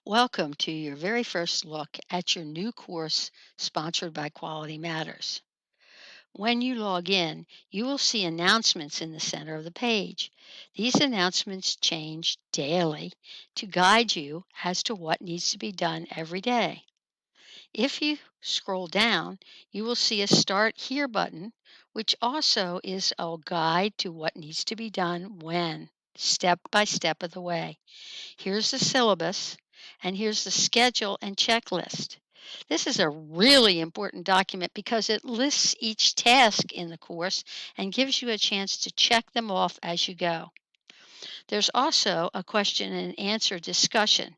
Welcome to your very first look at your new course sponsored by Quality Matters. When you log in, you will see announcements in the center of the page. These announcements change daily to guide you as to what needs to be done every day. If you scroll down, you will see a Start Here button, which also is a guide to what needs to be done when, step by step of the way. Here's the syllabus, and here's the schedule and checklist. This is a really important document because it lists each task in the course and gives you a chance to check them off as you go. There's also a question and answer discussion.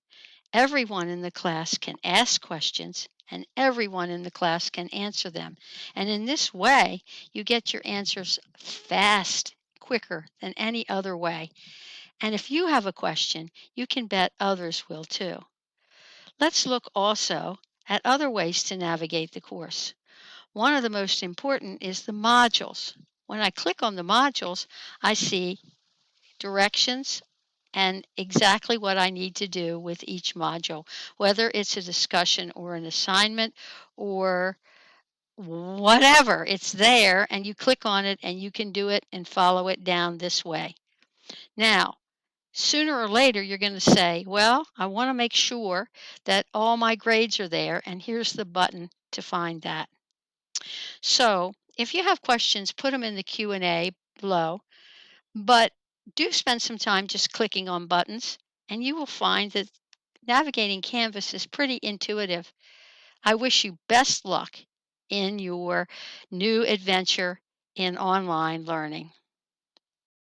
Everyone in the class can ask questions and everyone in the class can answer them. And in this way, you get your answers fast, quicker than any other way. And if you have a question, you can bet others will too. Let's look also at other ways to navigate the course. One of the most important is the modules. When I click on the modules, I see directions and exactly what I need to do with each module, whether it's a discussion or an assignment or whatever. It's there, and you click on it and you can do it and follow it down this way. Now, sooner or later, you're going to say, well, I want to make sure that all my grades are there, and here's the button to find that. So if you have questions, put them in the Q&A below, but do spend some time just clicking on buttons, and you will find that navigating Canvas is pretty intuitive. I wish you best luck in your new adventure in online learning.